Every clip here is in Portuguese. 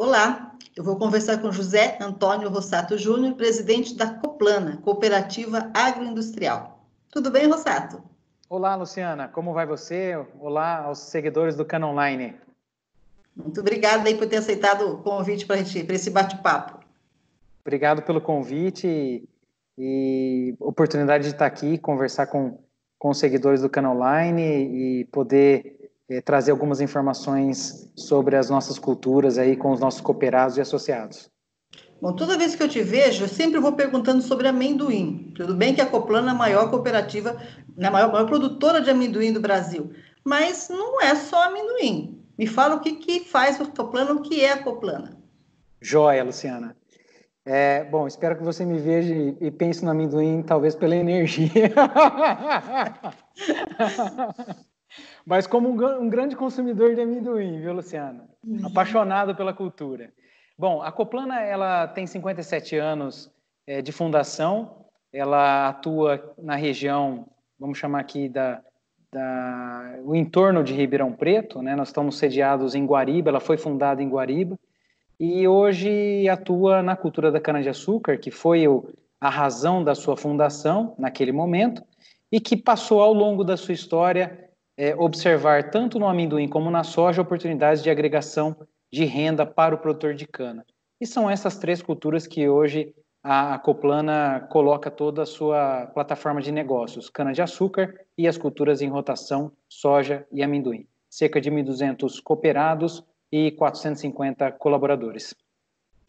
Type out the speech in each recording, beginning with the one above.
Olá, eu vou conversar com José Antônio Rossato Júnior, presidente da Coplana, Cooperativa Agroindustrial. Tudo bem, Rossato? Olá, Luciana, como vai você? Olá aos seguidores do Cana Online. Muito obrigada aí por ter aceitado o convite para esse bate-papo. Obrigado pelo convite e oportunidade de estar aqui, conversar com os seguidores do Cana Online e poder trazer algumas informações sobre as nossas culturas aí com os nossos cooperados e associados. Bom, toda vez que eu te vejo, eu sempre vou perguntando sobre amendoim. Tudo bem que a Coplana é a maior cooperativa, a maior produtora de amendoim do Brasil, mas não é só amendoim. Me fala o que faz a Coplana, o que é a Coplana. Joia, Luciana. Bom, espero que você me veja e pense no amendoim, talvez pela energia. Mas como um grande consumidor de amendoim, viu, Luciana? Apaixonado pela cultura. Bom, a Coplana ela tem 57 anos de fundação. Ela atua na região, vamos chamar aqui o entorno de Ribeirão Preto, né? Nós estamos sediados em Guariba. Ela foi fundada em Guariba e hoje atua na cultura da cana-de-açúcar, que foi a razão da sua fundação naquele momento e que passou ao longo da sua história observar tanto no amendoim como na soja oportunidades de agregação de renda para o produtor de cana. E são essas três culturas que hoje a Coplana coloca toda a sua plataforma de negócios, cana-de-açúcar e as culturas em rotação, soja e amendoim. Cerca de 1.200 cooperados e 450 colaboradores.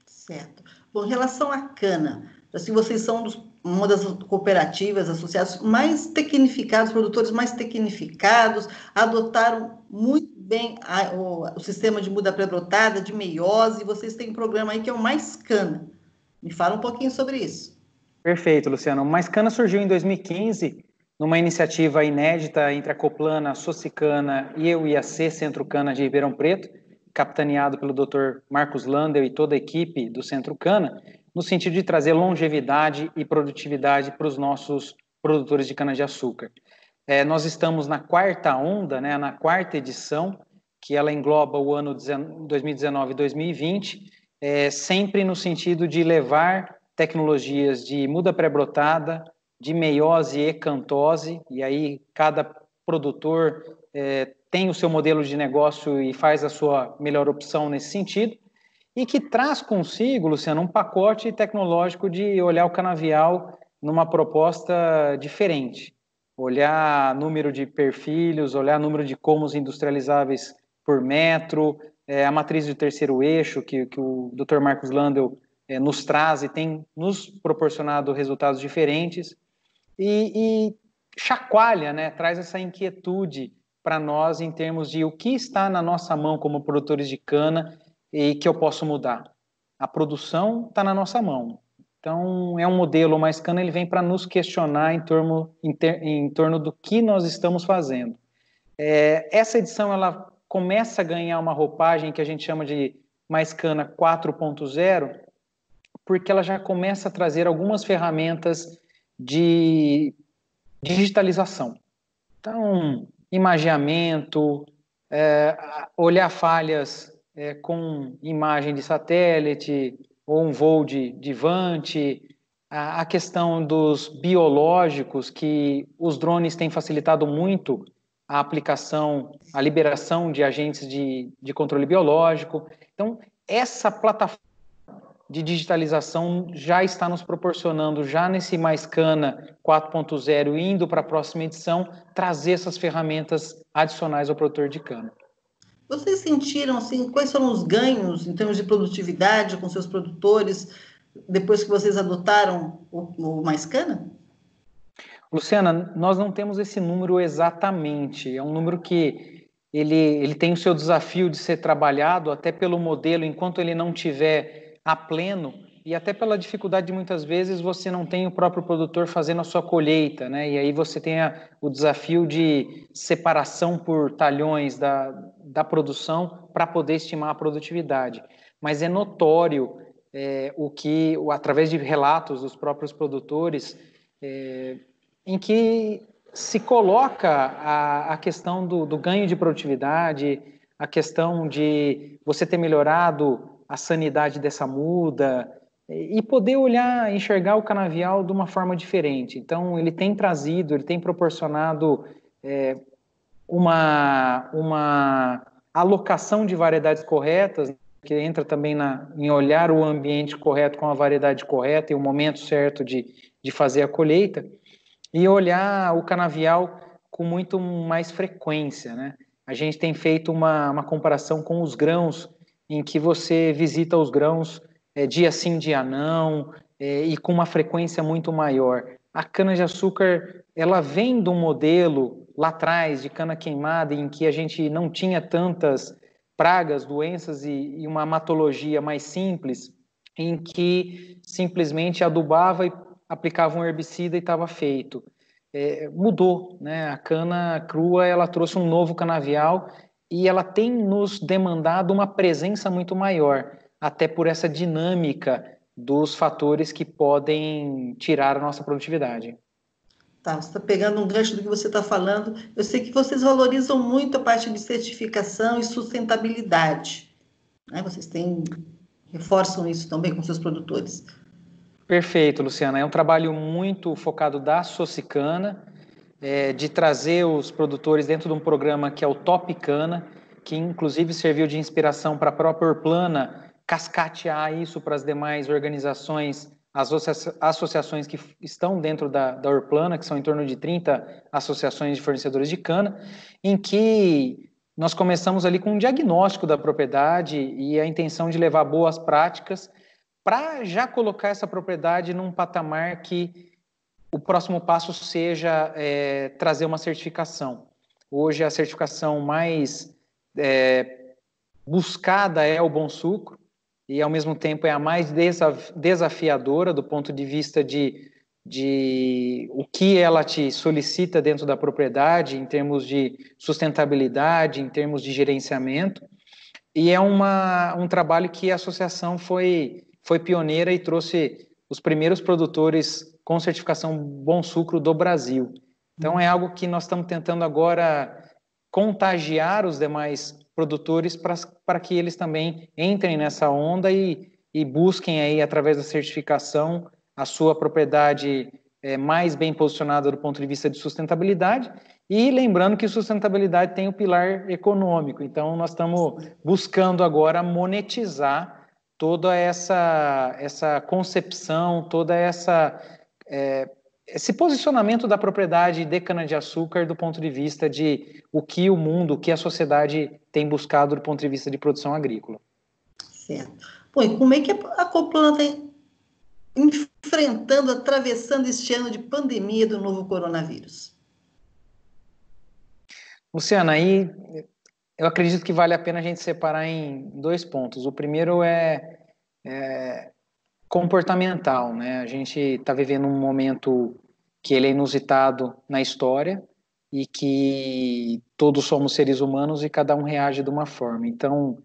Certo. Bom, em relação à cana, assim, vocês são uma das cooperativas associadas mais tecnificadas, produtores mais tecnificados, adotaram muito bem o sistema de muda pré-brotada, de meiose, e vocês têm um programa aí que é o Mais Cana. Me fala um pouquinho sobre isso. Perfeito, Luciano. O Mais Cana surgiu em 2015, numa iniciativa inédita entre a Coplana, a Socicana e o IAC, Centro Cana de Ribeirão Preto, capitaneado pelo Dr. Marcos Landel e toda a equipe do Centro Cana, no sentido de trazer longevidade e produtividade para os nossos produtores de cana-de-açúcar. Nós estamos na quarta onda, né, na quarta edição, que ela engloba o ano 2019 e 2020, sempre no sentido de levar tecnologias de muda pré-brotada, de meiose e cantose, e aí cada produtor tem o seu modelo de negócio e faz a sua melhor opção nesse sentido, e que traz consigo, Luciano, um pacote tecnológico de olhar o canavial numa proposta diferente. Olhar número de perfilhos, olhar número de colmos industrializáveis por metro, a matriz do terceiro eixo, que o Dr. Marcos Landel nos traz e tem nos proporcionado resultados diferentes, e chacoalha, né, traz essa inquietude para nós em termos de o que está na nossa mão como produtores de cana e que eu posso mudar. A produção está na nossa mão. Então, é um modelo Mais Cana, ele vem para nos questionar em torno do que nós estamos fazendo. Essa edição, ela começa a ganhar uma roupagem que a gente chama de Mais Cana 4.0, porque ela já começa a trazer algumas ferramentas de digitalização. Então, imageamento, olhar falhas com imagem de satélite ou um voo de Vante, a questão dos biológicos, que os drones têm facilitado muito a aplicação, a liberação de agentes de controle biológico. Então, essa plataforma de digitalização já está nos proporcionando, já nesse Mais Cana 4.0, indo para a próxima edição, trazer essas ferramentas adicionais ao produtor de cana. Vocês sentiram, assim, quais foram os ganhos em termos de produtividade com seus produtores depois que vocês adotaram o Mais Cana? Luciana, nós não temos esse número exatamente. É um número que ele tem o seu desafio de ser trabalhado, até pelo modelo, enquanto ele não tiver a pleno, e até pela dificuldade de muitas vezes você não tem o próprio produtor fazendo a sua colheita, né? E aí você tem o desafio de separação por talhões da produção para poder estimar a produtividade. Mas é notório através de relatos dos próprios produtores, em que se coloca a questão do ganho de produtividade, a questão de você ter melhorado a sanidade dessa muda e poder olhar, enxergar o canavial de uma forma diferente. Então, ele tem trazido, ele tem proporcionado uma alocação de variedades corretas, que entra também em olhar o ambiente correto com a variedade correta e o momento certo de fazer a colheita, e olhar o canavial com muito mais frequência, né? A gente tem feito uma comparação com os grãos, em que você visita os grãos dia sim, dia não, e com uma frequência muito maior. A cana-de-açúcar, ela vem de um modelo lá atrás de cana queimada, em que a gente não tinha tantas pragas, doenças e uma matologia mais simples, em que simplesmente adubava e aplicava um herbicida e estava feito. Mudou, né? A cana crua, ela trouxe um novo canavial e ela tem nos demandado uma presença muito maior, até por essa dinâmica dos fatores que podem tirar a nossa produtividade. Tá, você está pegando um gancho do que você está falando. Eu sei que vocês valorizam muito a parte de certificação e sustentabilidade, né? Reforçam isso também com seus produtores. Perfeito, Luciana. É um trabalho muito focado da Socicana, de trazer os produtores dentro de um programa que é o Top Cana, que inclusive serviu de inspiração para a própria Orplana cascatear isso para as demais organizações, as associações que estão dentro da Orplana, que são em torno de 30 associações de fornecedores de cana, em que nós começamos ali com um diagnóstico da propriedade e a intenção de levar boas práticas para já colocar essa propriedade num patamar que o próximo passo seja trazer uma certificação. Hoje a certificação mais buscada é o Bom Sucro e ao mesmo tempo é a mais desafiadora do ponto de vista de o que ela te solicita dentro da propriedade em termos de sustentabilidade, em termos de gerenciamento, e é um trabalho que a associação foi pioneira e trouxe os primeiros produtores com certificação Bom Sucro do Brasil. Então é algo que nós estamos tentando agora contagiar os demais produtores para que eles também entrem nessa onda e busquem aí, através da certificação, a sua propriedade mais bem posicionada do ponto de vista de sustentabilidade. E lembrando que sustentabilidade tem o pilar econômico, então nós estamos buscando agora monetizar toda essa concepção, toda esse posicionamento da propriedade de cana-de-açúcar do ponto de vista de o que o mundo, o que a sociedade tem buscado do ponto de vista de produção agrícola. Certo. Bom, e como é que a Coplana está enfrentando, atravessando este ano de pandemia do novo coronavírus? Luciana, aí eu acredito que vale a pena a gente separar em dois pontos. O primeiro é comportamental, né? A gente está vivendo um momento que ele é inusitado na história e que todos somos seres humanos e cada um reage de uma forma. Então,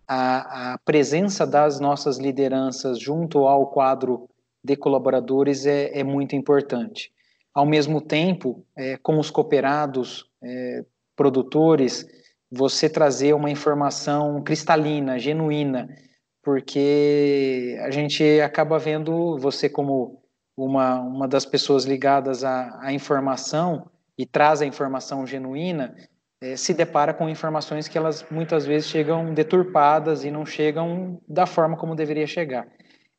a presença das nossas lideranças junto ao quadro de colaboradores é muito importante. Ao mesmo tempo, com os cooperados, produtores, você trazer uma informação cristalina, genuína, porque a gente acaba vendo você como uma das pessoas ligadas à informação e traz a informação genuína, se depara com informações que elas muitas vezes chegam deturpadas e não chegam da forma como deveria chegar.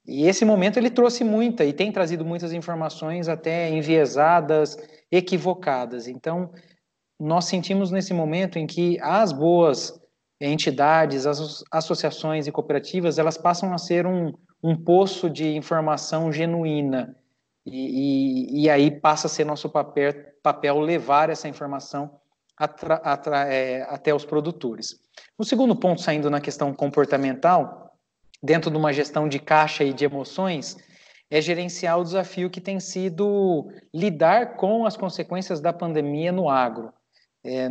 E esse momento ele trouxe muita e tem trazido muitas informações até enviesadas, equivocadas. Então, nós sentimos nesse momento em que as boas entidades, as associações e cooperativas, elas passam a ser um poço de informação genuína. E aí passa a ser nosso papel levar essa informação até os produtores. O segundo ponto, saindo na questão comportamental, dentro de uma gestão de caixa e de emoções, é gerenciar o desafio que tem sido lidar com as consequências da pandemia no agro.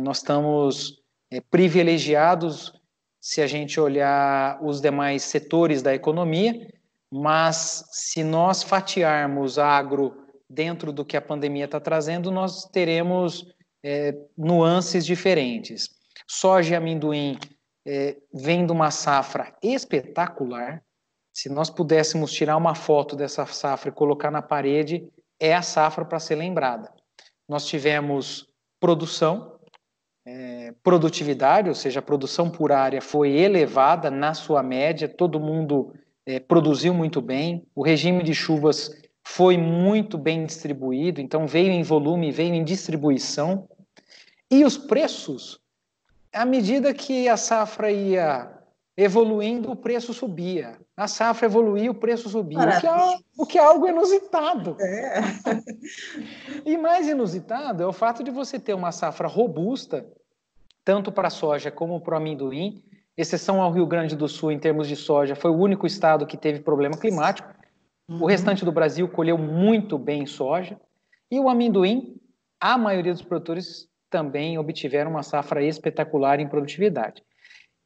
Nós estamos privilegiados se a gente olhar os demais setores da economia, mas se nós fatiarmos agro dentro do que a pandemia está trazendo, nós teremos nuances diferentes. Soja e amendoim vem de uma safra espetacular. Se nós pudéssemos tirar uma foto dessa safra e colocar na parede, é a safra para ser lembrada. Nós tivemos produção, produtividade, ou seja, a produção por área foi elevada na sua média, todo mundo produziu muito bem, o regime de chuvas foi muito bem distribuído, então veio em volume, veio em distribuição, e os preços, à medida que a safra ia evoluindo, o preço subia. A safra evoluía, o preço subia, o que é algo inusitado. E mais inusitado é o fato de você ter uma safra robusta, tanto para a soja como para o amendoim, exceção ao Rio Grande do Sul em termos de soja, foi o único estado que teve problema climático. O restante do Brasil colheu muito bem soja. E o amendoim, a maioria dos produtores também obtiveram uma safra espetacular em produtividade.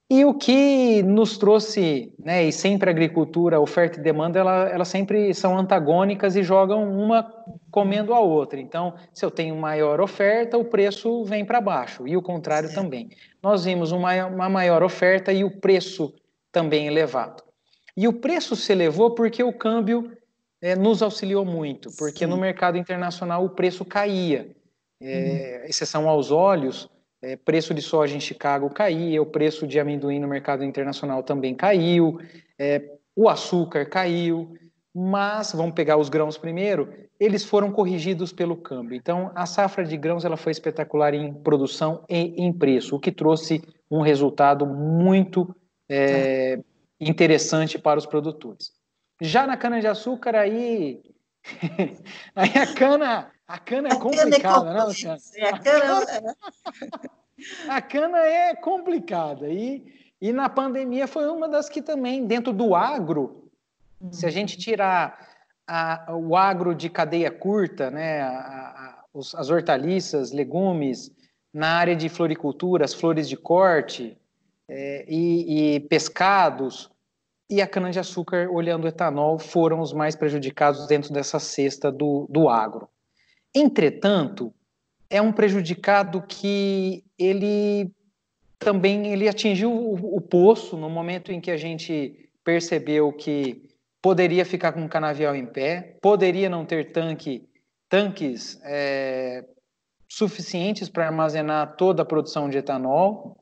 E o que nos trouxe, né, e sempre a agricultura, oferta e demanda, elas sempre são antagônicas e jogam uma comendo a outra. Então, se eu tenho maior oferta, o preço vem para baixo, e o contrário também. Nós vimos uma maior oferta e o preço também elevado. E o preço se elevou porque o câmbio nos auxiliou muito, porque no mercado internacional o preço caía. Exceção aos óleos, preço de soja em Chicago caía, o preço de amendoim no mercado internacional também caiu, o açúcar caiu, mas, vamos pegar os grãos primeiro, eles foram corrigidos pelo câmbio. Então, a safra de grãos ela foi espetacular em produção e em preço, o que trouxe um resultado muito interessante para os produtores. Já na cana-de-açúcar, aí a cana é complicada, né, Luciano? A cana é complicada. E na pandemia foi uma das que também, dentro do agro, se a gente tirar o agro de cadeia curta, né, as hortaliças, legumes, na área de floricultura, as flores de corte e pescados, e a cana-de-açúcar, olhando o etanol, foram os mais prejudicados dentro dessa cesta do agro. Entretanto, é um prejudicado que ele atingiu o poço no momento em que a gente percebeu que poderia ficar com o canavial em pé, poderia não ter tanques suficientes para armazenar toda a produção de etanol,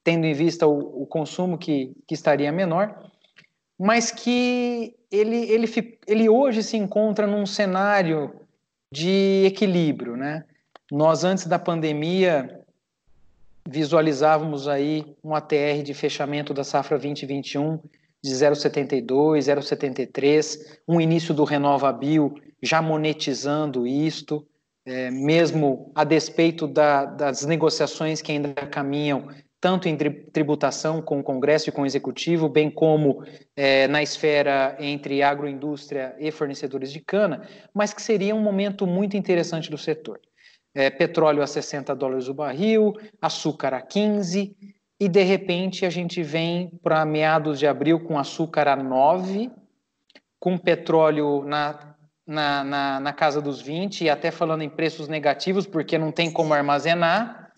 tendo em vista o consumo que estaria menor, mas que ele hoje se encontra num cenário de equilíbrio, né? Nós, antes da pandemia, visualizávamos aí um ATR de fechamento da safra 2021 de 0,72, 0,73, um início do RenovaBio já monetizando isto, mesmo a despeito das negociações que ainda caminham tanto em tributação com o Congresso e com o Executivo, bem como na esfera entre agroindústria e fornecedores de cana, mas que seria um momento muito interessante do setor. Petróleo a $60 o barril, açúcar a 15, e de repente a gente vem para meados de abril com açúcar a 9, com petróleo na casa dos 20, e até falando em preços negativos, porque não tem como armazenar.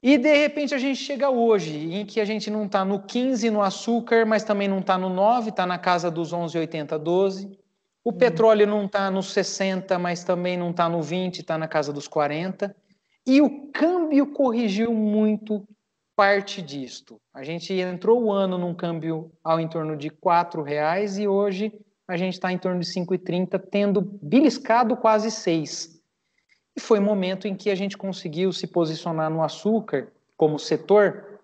E, de repente, a gente chega hoje, em que a gente não está no 15 no açúcar, mas também não está no 9, está na casa dos 11,80, 12. O petróleo não está no 60, mas também não está no 20, está na casa dos 40. E o câmbio corrigiu muito parte disto. A gente entrou o ano num câmbio ao em torno de R$4 e hoje a gente está em torno de 5,30, tendo beliscado quase 6. E foi um momento em que a gente conseguiu se posicionar no açúcar como setor,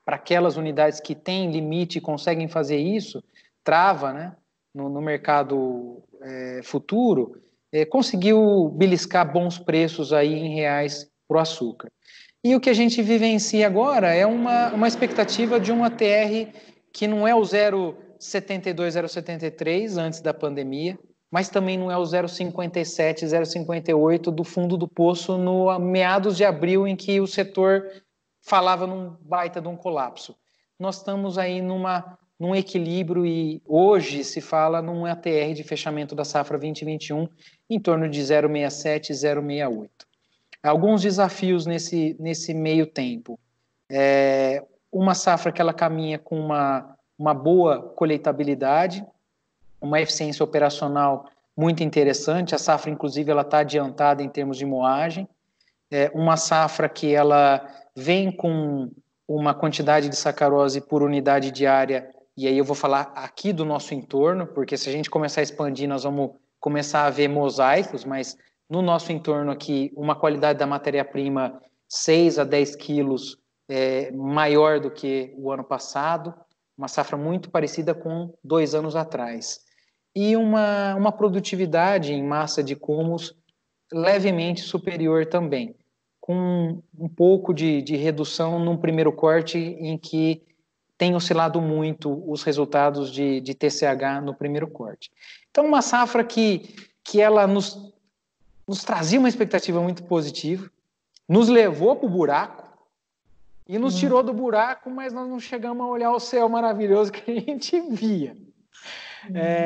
para aquelas unidades que têm limite e conseguem fazer isso, trava, né, no mercado futuro, conseguiu beliscar bons preços aí em reais para o açúcar. E o que a gente vivencia agora é uma expectativa de um ATR que não é o 0,72, 0,73 antes da pandemia, mas também não é o 0,57, 0,58 do fundo do poço no meados de abril, em que o setor falava num baita de um colapso. Nós estamos aí num equilíbrio e hoje se fala num ATR de fechamento da safra 2021 em torno de 0,67, 0,68. Alguns desafios nesse meio tempo. uma safra que ela caminha com uma boa colheitabilidade, uma eficiência operacional muito interessante. A safra, inclusive, ela está adiantada em termos de moagem. Uma safra que ela vem com uma quantidade de sacarose por unidade diária, e aí eu vou falar aqui do nosso entorno, porque se a gente começar a expandir, nós vamos começar a ver mosaicos, mas no nosso entorno aqui, uma qualidade da matéria-prima 6 a 10 quilos maior do que o ano passado, uma safra muito parecida com 2 anos atrás. E uma produtividade em massa de cumos levemente superior também, com um pouco de redução num primeiro corte em que tem oscilado muito os resultados de TCH no primeiro corte. Então, uma safra que ela nos trazia uma expectativa muito positiva, nos levou para o buraco e nos tirou do buraco, mas nós não chegamos a olhar o céu maravilhoso que a gente via.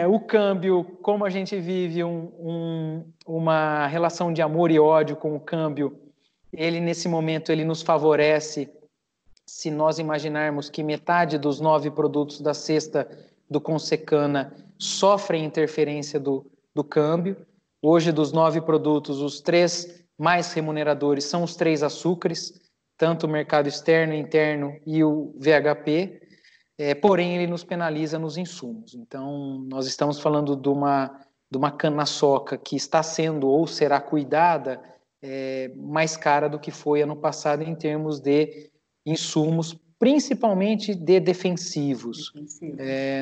O câmbio, como a gente vive uma relação de amor e ódio com o câmbio, ele nesse momento ele nos favorece se nós imaginarmos que metade dos 9 produtos da cesta do Consecana sofrem interferência do câmbio. Hoje, dos 9 produtos, os 3 mais remuneradores são os 3 açúcares, tanto o mercado externo, interno e o VHP, porém ele nos penaliza nos insumos. Então, nós estamos falando de uma cana-soca que está sendo ou será cuidada mais cara do que foi ano passado em termos de insumos, principalmente de defensivos.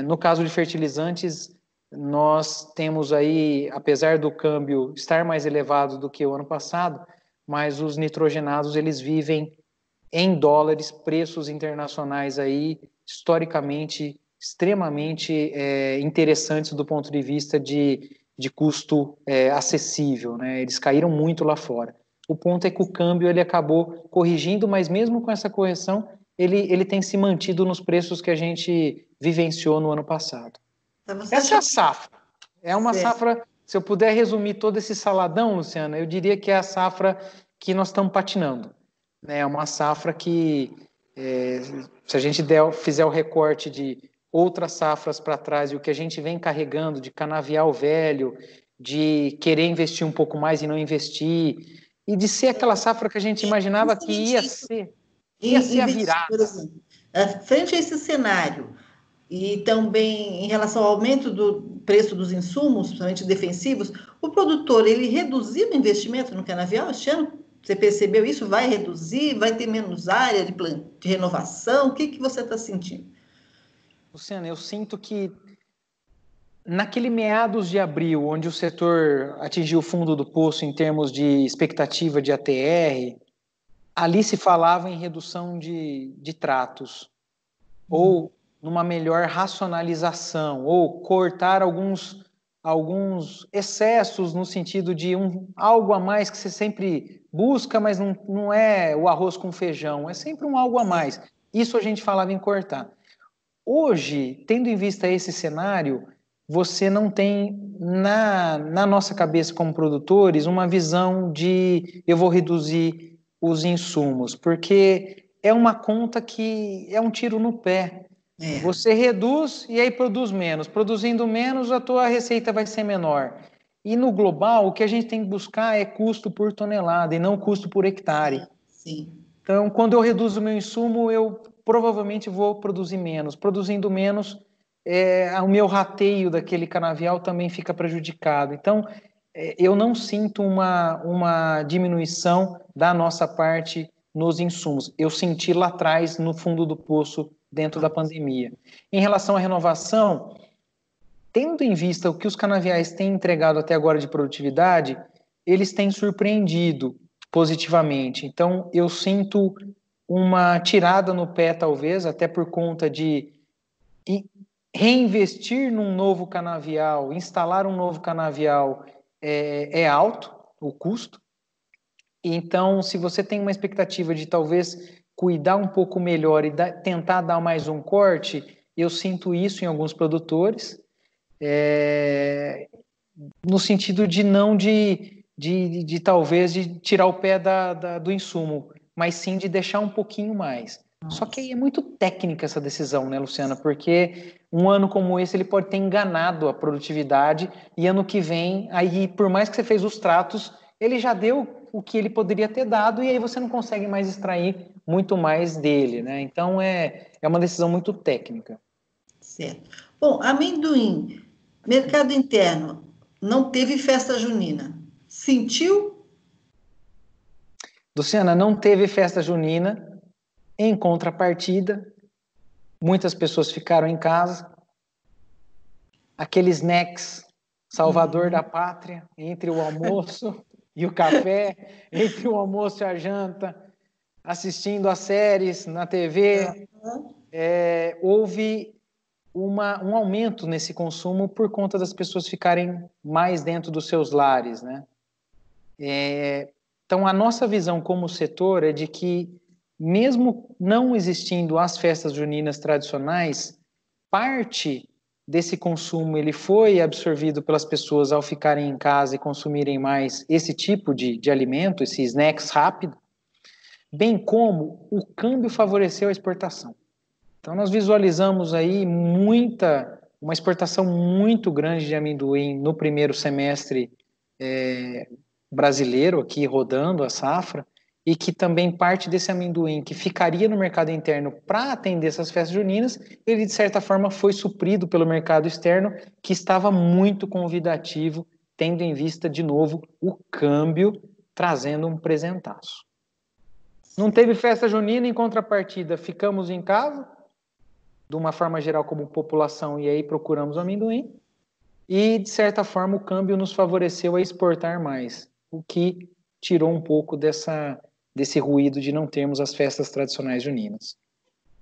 No caso de fertilizantes, nós temos aí, apesar do câmbio estar mais elevado do que o ano passado, mas os nitrogenados, eles vivem em dólares, preços internacionais aí, historicamente, extremamente interessantes do ponto de vista de custo acessível, né? Eles caíram muito lá fora. O ponto é que o câmbio ele acabou corrigindo, mas mesmo com essa correção, ele tem se mantido nos preços que a gente vivenciou no ano passado. Essa é a safra. É uma safra, se eu puder resumir todo esse saladão, Luciana, eu diria que é a safra que nós estamos patinando. É uma safra que, se a gente fizer o recorte de outras safras para trás e o que a gente vem carregando de canavial velho, de querer investir um pouco mais e não investir, e de ser aquela safra que a gente imaginava que ia ser a virada. Frente a esse cenário, e também em relação ao aumento do preço dos insumos, principalmente defensivos, o produtor, ele reduziu o investimento no canavial este ano? Você percebeu isso? Vai reduzir? Vai ter menos área de renovação? O que você está sentindo? Luciana, eu sinto que naquele meados de abril, onde o setor atingiu o fundo do poço em termos de expectativa de ATR, ali se falava em redução de tratos, ou numa melhor racionalização, ou cortar alguns excessos no sentido de algo a mais que você sempre busca, mas não é o arroz com feijão, é sempre um algo a mais. Isso a gente falava em cortar. Hoje, tendo em vista esse cenário, você não tem na nossa cabeça como produtores uma visão de eu vou reduzir os insumos, porque é uma conta que é um tiro no pé. Você reduz e aí produz menos. Produzindo menos, a tua receita vai ser menor. E no global, o que a gente tem que buscar é custo por tonelada e não custo por hectare. Sim. Então, quando eu reduzo o meu insumo, eu provavelmente vou produzir menos. Produzindo menos, o meu rateio daquele canavial também fica prejudicado. Então, eu não sinto uma diminuição da nossa parte nos insumos. Eu senti lá atrás, no fundo do poço, dentro da pandemia. Em relação à renovação, tendo em vista o que os canaviais têm entregado até agora de produtividade, eles têm surpreendido positivamente. Então, eu sinto uma tirada no pé, talvez, até por conta de reinvestir num novo canavial, instalar um novo canavial é alto, o custo. Então, se você tem uma expectativa de talvez cuidar um pouco melhor e tentar dar mais um corte, eu sinto isso em alguns produtores, no sentido de não talvez de tirar o pé do insumo, mas sim de deixar um pouquinho mais. Só que aí é muito técnica essa decisão, né, Luciana? Porque um ano como esse ele pode ter enganado a produtividade e ano que vem, aí por mais que você fez os tratos, ele já deu o que ele poderia ter dado e aí você não consegue mais extrair muito mais dele, né? Então é uma decisão muito técnica. Certo. Bom, amendoim, mercado interno, não teve festa junina. Sentiu? Luciana, não teve festa junina, em contrapartida, muitas pessoas ficaram em casa, aqueles snacks salvador da pátria, entre o almoço e o café, entre o almoço e a janta, assistindo as séries na TV, houve um aumento nesse consumo por conta das pessoas ficarem mais dentro dos seus lares, né? Então, a nossa visão como setor é de que, mesmo não existindo as festas juninas tradicionais, parte desse consumo ele foi absorvido pelas pessoas ao ficarem em casa e consumirem mais esse tipo de alimento, esses snacks rápidos, bem como o câmbio favoreceu a exportação. Então, nós visualizamos aí uma exportação muito grande de amendoim no primeiro semestre brasileiro, aqui rodando a safra, e que também parte desse amendoim que ficaria no mercado interno para atender essas festas juninas, ele de certa forma foi suprido pelo mercado externo, que estava muito convidativo, tendo em vista de novo o câmbio, trazendo um presentaço. Não teve festa junina, em contrapartida, ficamos em casa, de uma forma geral como população, e aí procuramos amendoim, e de certa forma o câmbio nos favoreceu a exportar mais, o que tirou um pouco desse ruído de não termos as festas tradicionais juninas.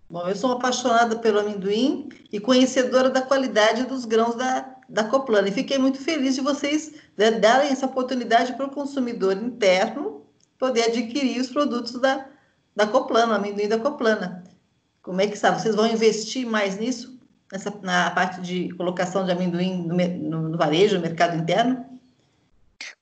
Bom, eu sou apaixonada pelo amendoim e conhecedora da qualidade dos grãos da Coplana. E fiquei muito feliz de vocês, né, darem essa oportunidade para o consumidor interno poder adquirir os produtos da Coplana, o amendoim da Coplana. Como é que está? Vocês vão investir mais nisso? Na parte de colocação de amendoim no varejo, no mercado interno?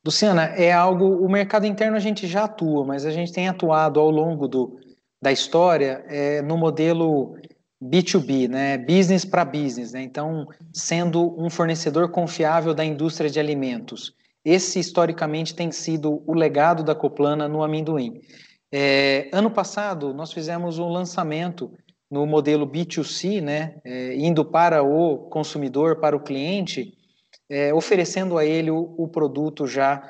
Luciana, o mercado interno a gente já atua, mas a gente tem atuado ao longo da história no modelo B2B, né? Business para business, né? Então, sendo um fornecedor confiável da indústria de alimentos. Esse, historicamente, tem sido o legado da Coplana no amendoim. Ano passado, nós fizemos um lançamento no modelo B2C, né? Indo para o consumidor, para o cliente, oferecendo a ele o produto já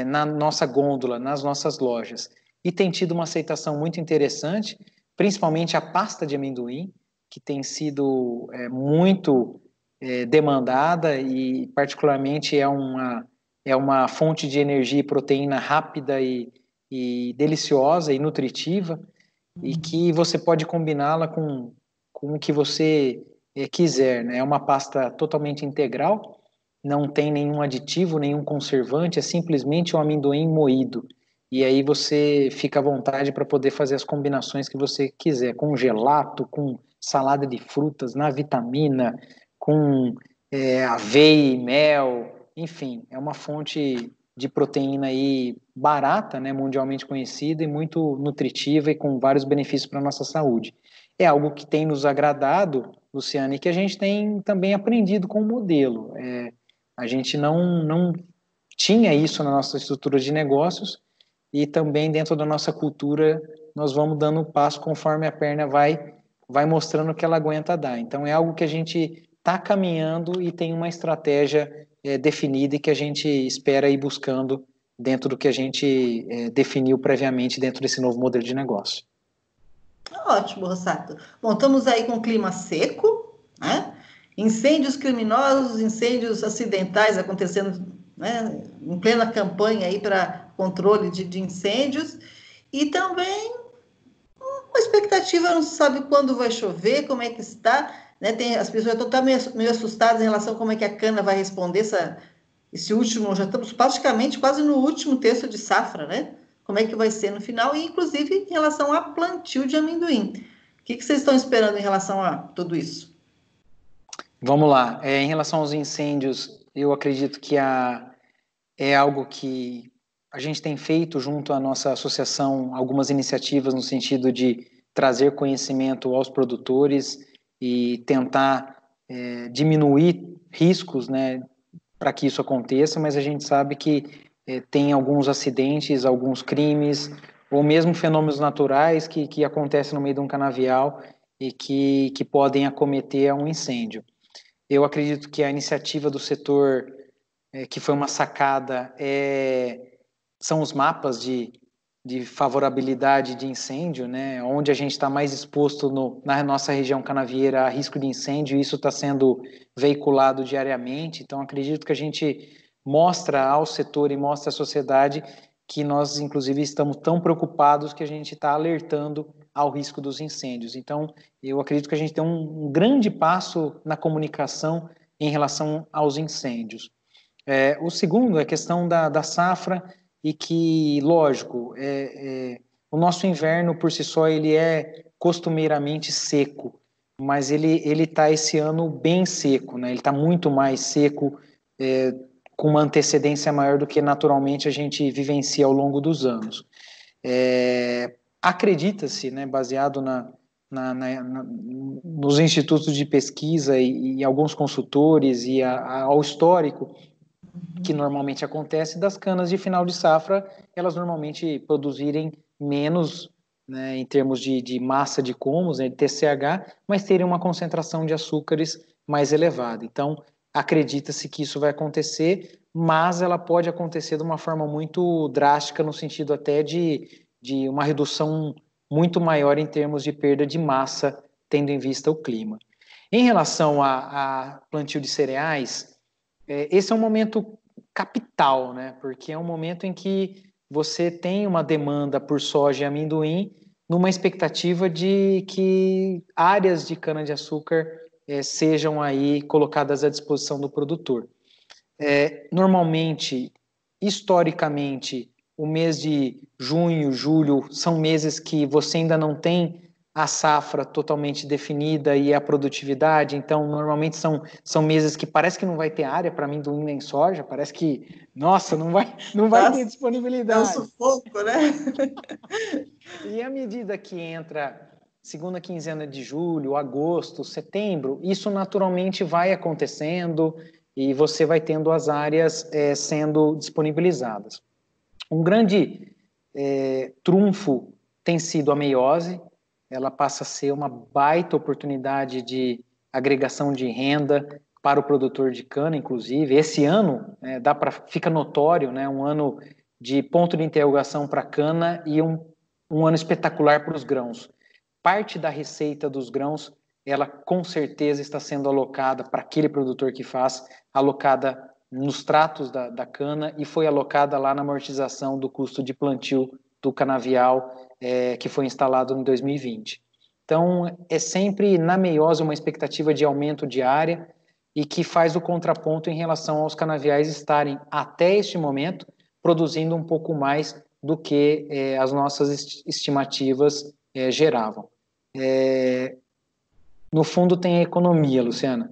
na nossa gôndola, nas nossas lojas. E tem tido uma aceitação muito interessante, principalmente a pasta de amendoim, que tem sido muito demandada e particularmente é uma fonte de energia e proteína rápida e deliciosa e nutritiva, e que você pode combiná-la com o que você quiser, né? É uma pasta totalmente integral, não tem nenhum aditivo, nenhum conservante, é simplesmente um amendoim moído. E aí você fica à vontade para poder fazer as combinações que você quiser, com gelato, com salada de frutas, na vitamina, com aveia e mel, enfim, é uma fonte de proteína aí barata, né, mundialmente conhecida e muito nutritiva e com vários benefícios para a nossa saúde. É algo que tem nos agradado, Luciana, e que a gente tem também aprendido com o modelo. A gente não tinha isso na nossa estrutura de negócios e também dentro da nossa cultura nós vamos dando um passo conforme a perna vai mostrando que ela aguenta dar. Então é algo que a gente está caminhando e tem uma estratégia definida e que a gente espera ir buscando dentro do que a gente definiu previamente dentro desse novo modelo de negócio. Ótimo, Rossato. Bom, estamos aí com clima seco, né? Incêndios criminosos, incêndios acidentais acontecendo, né, em plena campanha aí para controle de incêndios, e também uma expectativa, não se sabe quando vai chover, como é que está, né? As pessoas estão meio assustadas em relação a como é que a cana vai responder esse último, já estamos praticamente quase no último terço de safra, né? Como é que vai ser no final, e inclusive em relação a plantio de amendoim. O que vocês estão esperando em relação a tudo isso? Vamos lá. Em relação aos incêndios, eu acredito que é algo que a gente tem feito junto à nossa associação algumas iniciativas no sentido de trazer conhecimento aos produtores e tentar diminuir riscos, né, para que isso aconteça, mas a gente sabe que tem alguns acidentes, alguns crimes, ou mesmo fenômenos naturais que acontecem no meio de um canavial e que podem acometer um incêndio. Eu acredito que a iniciativa do setor, que foi uma sacada, são os mapas de favorabilidade de incêndio, né, onde a gente está mais exposto na nossa região canavieira a risco de incêndio, e isso está sendo veiculado diariamente. Então, acredito que a gente mostra ao setor e mostra à sociedade que nós, inclusive, estamos tão preocupados que a gente está alertando ao risco dos incêndios. Então, eu acredito que a gente tem um grande passo na comunicação em relação aos incêndios. O segundo é a questão da safra, e que, lógico, o nosso inverno por si só ele é costumeiramente seco, mas ele está esse ano bem seco, né? Ele está muito mais seco, com uma antecedência maior do que naturalmente a gente vivencia ao longo dos anos. Acredita-se, né, baseado nos institutos de pesquisa e alguns consultores e ao histórico que normalmente acontece das canas de final de safra, elas normalmente produzirem menos, né, em termos de massa de comos, né, de TCH, mas terem uma concentração de açúcares mais elevada. Então, acredita-se que isso vai acontecer, mas ela pode acontecer de uma forma muito drástica, no sentido até de uma redução muito maior em termos de perda de massa, tendo em vista o clima. Em relação a plantio de cereais, esse é um momento capital, né? Porque é um momento em que você tem uma demanda por soja e amendoim numa expectativa de que áreas de cana-de-açúcar sejam aí colocadas à disposição do produtor. Normalmente, historicamente, o mês de junho, julho, são meses que você ainda não tem a safra totalmente definida e a produtividade, então normalmente são meses que parece que não vai ter área para amendoim nem soja, parece que, nossa, não vai ter É um disponibilidade. sufoco, né? E à medida que entra segunda quinzena de julho, agosto, setembro, isso naturalmente vai acontecendo e você vai tendo as áreas sendo disponibilizadas. Um grande trunfo tem sido a meiose. Ela passa a ser uma baita oportunidade de agregação de renda para o produtor de cana, inclusive. Esse ano fica notório, né, um ano de ponto de interrogação para a cana e um ano espetacular para os grãos. Parte da receita dos grãos, ela com certeza está sendo alocada para aquele produtor que faz, alocada nos tratos da cana e foi alocada lá na amortização do custo de plantio do canavial que foi instalado em 2020. Então, é sempre na meiose uma expectativa de aumento de área e que faz o contraponto em relação aos canaviais estarem, até este momento, produzindo um pouco mais do que as nossas estimativas geravam. No fundo, tem a economia, Luciana.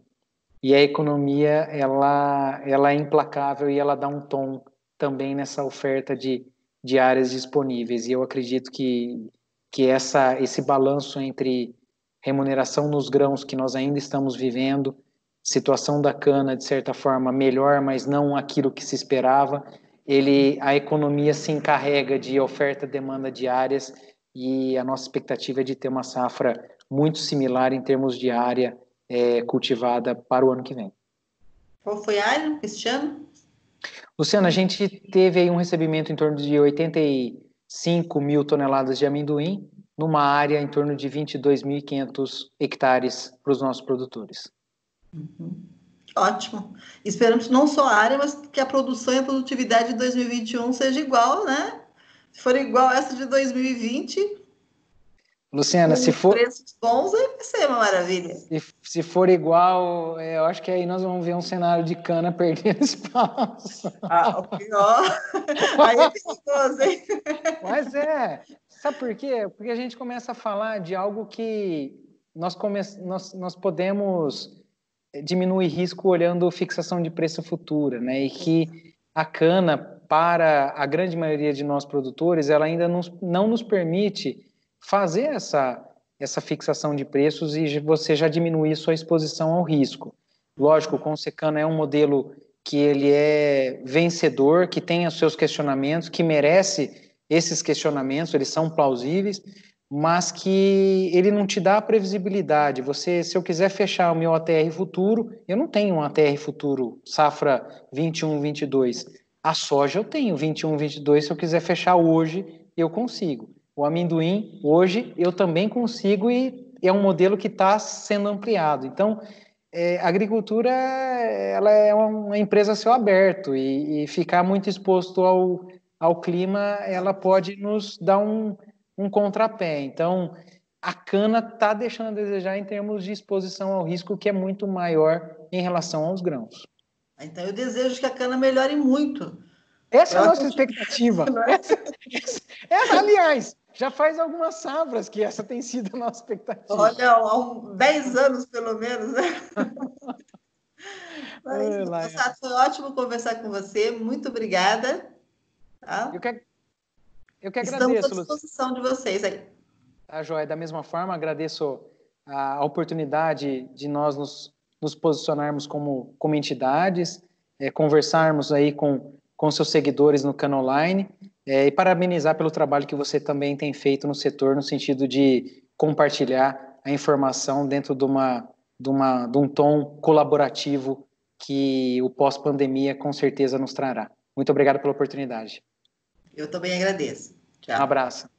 E a economia, ela é implacável e ela dá um tom também nessa oferta de áreas disponíveis. E eu acredito que esse balanço entre remuneração nos grãos que nós ainda estamos vivendo, situação da cana, de certa forma, melhor, mas não aquilo que se esperava, a economia se encarrega de oferta e demanda de áreas e a nossa expectativa é de ter uma safra muito similar em termos de área cultivada para o ano que vem. Qual foi a área este ano? Luciana, a gente teve aí um recebimento em torno de 85 mil toneladas de amendoim, numa área em torno de 22.500 hectares para os nossos produtores. Uhum. Ótimo. Esperamos não só a área, mas que a produção e a produtividade de 2021 seja igual, né? Se for igual essa de 2020, Luciana, com preços bons, aí vai ser uma maravilha. Se for igual, eu acho que aí nós vamos ver um cenário de cana perdendo espaço. O pior. Aí é perigoso, hein? Mas sabe por quê? Porque a gente começa a falar de algo que nós podemos diminuir risco olhando fixação de preço futura, né? E que a cana, para a grande maioria de nós produtores, ela ainda não nos permite fazer essa fixação de preços e você já diminuir sua exposição ao risco. Lógico, o Consecana é um modelo que ele é vencedor, que tem os seus questionamentos, que merece esses questionamentos, eles são plausíveis, mas que ele não te dá a previsibilidade. Se eu quiser fechar o meu ATR futuro, eu não tenho um ATR futuro safra 21, 22. A soja eu tenho 21, 22, se eu quiser fechar hoje, eu consigo. O amendoim, hoje, eu também consigo e é um modelo que está sendo ampliado. Então, a agricultura ela é uma empresa a céu aberto e ficar muito exposto ao clima, ela pode nos dar um contrapé. Então, a cana está deixando a desejar em termos de exposição ao risco, que é muito maior em relação aos grãos. Então, eu desejo que a cana melhore muito. Essa é a nossa expectativa. Aliás, já faz algumas safras que essa tem sido a nossa expectativa. Olha, há 10 anos, pelo menos, né? Mas, foi ótimo conversar com você. Muito obrigada. Tá? Eu que agradeço, Estamos à disposição de vocês aí. Tá, Joia? Da mesma forma, agradeço a oportunidade de nós nos posicionarmos como entidades, conversarmos aí com seus seguidores no Cana Online, e parabenizar pelo trabalho que você também tem feito no setor, no sentido de compartilhar a informação dentro de um tom colaborativo que o pós-pandemia com certeza nos trará. Muito obrigado pela oportunidade. Eu também agradeço. Tchau. Um abraço.